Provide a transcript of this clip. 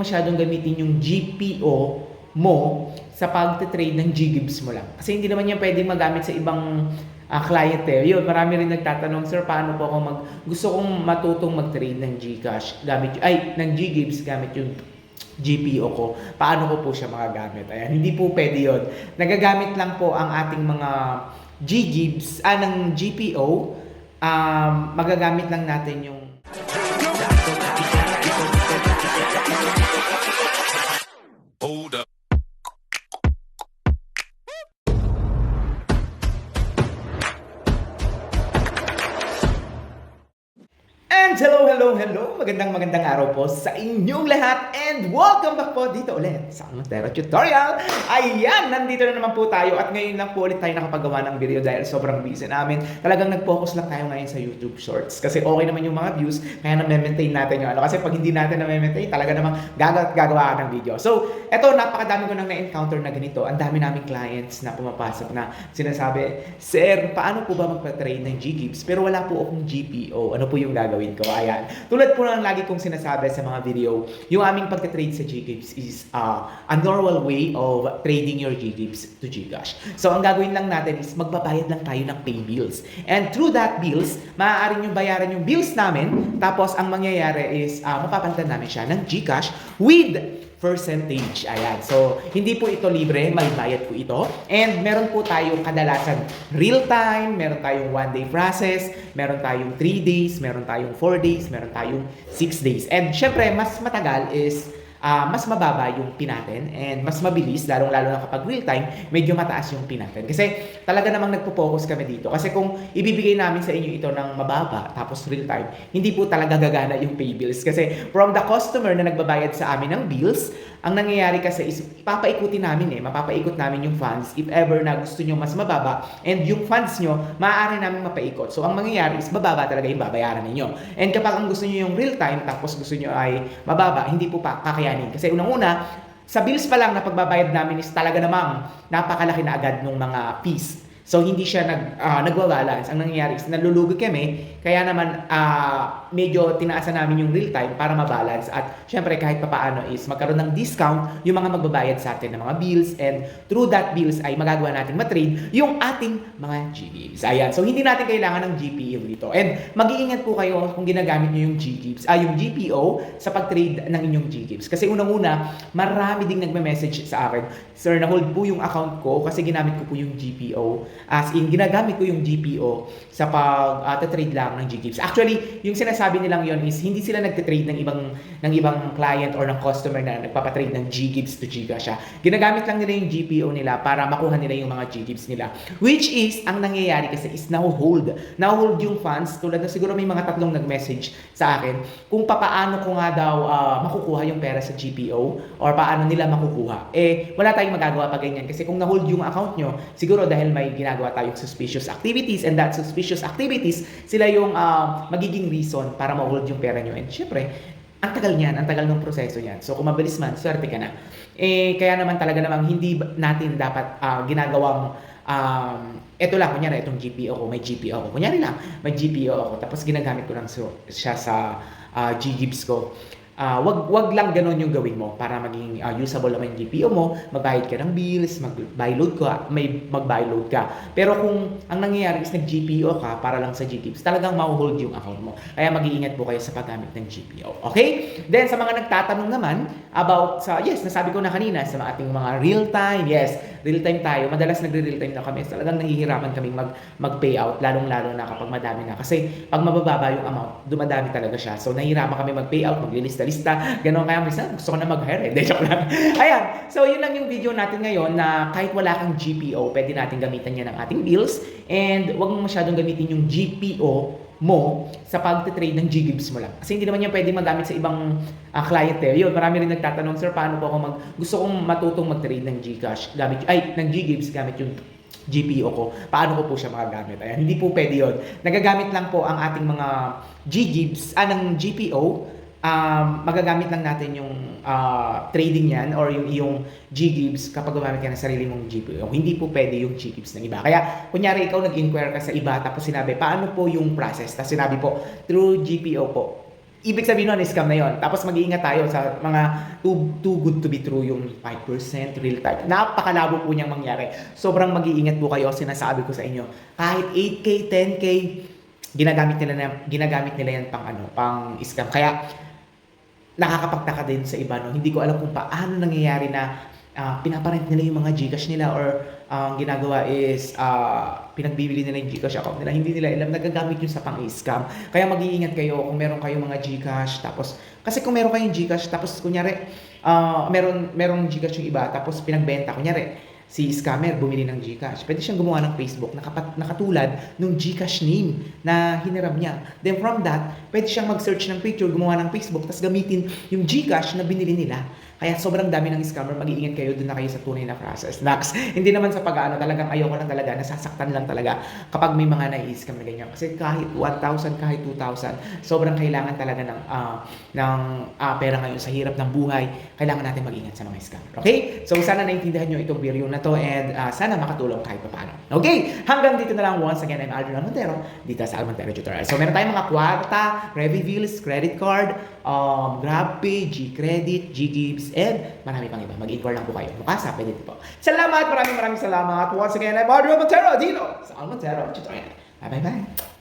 masyadong gamitin yung GPO mo sa pagte-trade ng GGibs mo lang. Kasi hindi naman yan pwedeng magamit sa ibang client eh. Yun, marami rin nagtatanong, sir, paano po ako gusto kong matutong mag-trade ng GCash gamit, ng GGibs gamit yung GPO ko. Paano ko po siya magagamit? Ayan, hindi po pwede yun. Nagagamit lang po ang ating mga GGibs, ng GPO. Magagamit lang natin yung Hold up. And hello! Magandang araw po sa inyong lahat and welcome back po dito ulit sa Montero Tutorial. Ayan, nandito na naman po tayo at ngayon lang po ulit tayo nakapagawa ng video dahil sobrang busy namin. Talagang nag-focus lang tayo ngayon sa YouTube Shorts kasi okay naman yung mga views kaya na-maintain natin yung kasi pag hindi natin na-maintain talaga namang gagawa ng video. So, eto, napakadami ko nang na-encounter na ganito. Ang dami naming clients na pumapasok na sinasabi, sir, paano po ba magpa-trade ng GGibs pero wala po akong GPO? Ano po yung gagawin ko? Ayan. Tulad po ng lagi kong sinasabi sa mga video, yung aming pagka-trade sa GGibs is a normal way of trading your GGibs to GCash. So, ang gagawin lang natin is magbabayad lang tayo ng pay bills. And through that bills, maaari nyo bayaran yung bills namin. Tapos, ang mangyayari is mapapalitan namin siya ng GCash with percentage. Ayan. So, hindi po ito libre. May bayad po ito. And meron po tayong kadalasan real time, meron tayong 1-day process, meron tayong 3 days, meron tayong 4 days, meron tayong 6 days. And syempre, mas matagal is mas mababa yung pin natin and mas mabilis, lalong-lalo na kapag real time, medyo mataas yung pin natin. Kasi talaga namang nagpo-focus kami dito. Kasi kung ibibigay namin sa inyo ito ng mababa, tapos real time, hindi po talaga gagana yung pay bills. Kasi from the customer na nagbabayad sa amin ng bills, ang nangyayari kasi is papaikutin namin mapapaikot namin yung funds if ever na gusto nyo mas mababa and yung funds nyo, maaari namin mapaikot. So, ang mangyayari is mababa talaga yung babayaran ninyo. And kapag ang gusto nyo yung real time, tapos gusto nyo ay mababa, hindi po pa kakayanin. Kasi unang-una, sa bills pa lang na pagbabayad namin is talaga namang napakalaki na agad ng mga fees. So, hindi siya nagwa-balance. Ang nangyayari is nalulugi kami, kaya naman medyo tinaasan namin yung real time para mabalance. At syempre, kahit papaano is magkaroon ng discount yung mga magbabayad sa atin ng mga bills. And through that bills ay magagawa natin matrade yung ating mga GGibs. Ayan. So, hindi natin kailangan ng GPO dito. And mag-iingat po kayo kung ginagamit nyo yung GGibs, yung GPO sa pag-trade ng inyong GGibs. Kasi unang-una, marami ding nagme-message sa akin, sir, na-hold po yung account ko kasi ginamit ko po yung GPO. As in, ginagamit ko yung GPO sa pag-trade lang ng GGibs. Actually, yung sinasabi nilang yon is hindi sila nagte-trade ng ibang client or ng customer na nagpapatrade ng GGibs to GCash. Ginagamit lang nila yung GPO nila para makuha nila yung mga GGibs nila. Which is, ang nangyayari kasi is now-hold yung funds. Tulad na siguro may mga tatlong nag-message sa akin kung papaano ko nga daw makukuha yung pera sa GPO or paano nila makukuha. Wala tayong magagawa pa ganyan. Kasi kung na-hold yung account nyo, siguro dahil may ginagawa tayong suspicious activities and that suspicious activities, sila yung magiging reason para ma-hold yung pera nyo. And syempre, ang tagal niyan, ang tagal ng proseso niyan. So kung mabilis man, swerte ka na. Kaya naman talaga namang hindi natin dapat ginagawang eto lang, kunyari, itong GPO ko, may GPO ako. Kunyari lang, may GPO ako. Tapos ginagamit ko lang siya sa GGibs ko. Wag lang ganon yung gawin mo para maging usable naman yung GPO mo, magbayad ka ng bills, mag-buy load ka. Pero kung ang nangyayari is nag-GPO ka para lang sa GGibs, talagang ma-hold yung account mo. Kaya mag-iingat po kayo sa paggamit ng GPO. Okay? Then sa mga nagtatanong naman about nasabi ko na kanina sa ating mga real time. Yes, real time tayo. Madalas nagre-real time na kami. Talagang nahihirapan kaming mag-payout, lalong-lalo na kapag madami na. Kasi pag mabababa yung amount, dumadami talaga siya. So nahihirapan kami mag-payout, maglilista-lista, gano'n. Kaya minsan gusto ko na mag-hire. Hindi, joke lang. Ayan. So yun lang yung video natin ngayon na kahit wala kang GPO, pwede natin gamitan yan ng ating bills. And wag mo masyadong gamitin yung GPO mo sa pagte-trade ng GGibs mo lang. Kasi hindi naman yan pwede magamit sa ibang client Yun, marami rin nagtatanong, sir, paano po ako gusto kong matutong mag-trade ng GCash ng GGibs gamit yung GPO ko. Paano ko po siya magagamit? Ayan, hindi po pwede yun. Nagagamit lang po ang ating mga GGibs, ng GPO. Magagamit lang natin yung trading yan or yung iyong GGibs kapag gumamit ka ng sarili mong GPO. Hindi po pwede yung GGibs ng iba. Kaya, kunyari ikaw nag-inquire ka sa iba tapos sinabi, paano po yung process? Tapos sinabi po, through GPO po. ibig sabihin nun, scam na yon. Tapos mag-iingat tayo sa mga too good to be true, yung 5% real type. Napakalabo po niyang mangyari. Sobrang mag-iingat po kayo, sinasabi ko sa inyo. Kahit 8K, 10K, ginagamit nila yan pang scam. Kaya nakakapagtaka din sa iba, no? Hindi ko alam kung paano nangyayari na pinaparent nila yung mga Gcash nila, or ang ginagawa is pinagbibili nila yung Gcash account nila. Hindi nila alam, nagagamit yun sa pang-scam. Kaya mag-iingat kayo kung meron kayong mga Gcash, tapos kasi kung meron kayong Gcash, tapos kunyari merong Gcash yung iba, tapos pinagbenta, kunyari si scammer bumili ng Gcash, pwede siyang gumawa ng Facebook nakatulad nung Gcash name na hiniram niya. Then from that, pwede siyang mag-search ng picture, gumawa ng Facebook, tapos gamitin yung Gcash na binili nila. Kaya sobrang dami ng scammer, mag-iingat kayo, doon na kayo sa tunay na process. Next, hindi naman sa pag-ano, talagang ayoko lang talaga, nasasaktan lang talaga kapag may mga nai-scam na ganyan. Kasi kahit 1,000, kahit 2,000, sobrang kailangan talaga ng pera ngayon sa hirap ng buhay. Kailangan natin mag-ingat sa mga scammer. Okay? So sana naintindihan nyo itong video na to, and sana makatulong kahit paano. Okay? Hanggang dito na lang. Once again, I'm Aldrin Montero dito sa Almontero Tutorial. So meron tayong mga kwarta, reveals, credit card, GrabPay, G-Credit, G-Gives, and marami pang iba. Mag-inquire lang po kayo. Mukasa, pwede po. Salamat! Maraming salamat. Once again, I'm Aldrin Montero dito sa Almontero Tutorial. Bye-bye.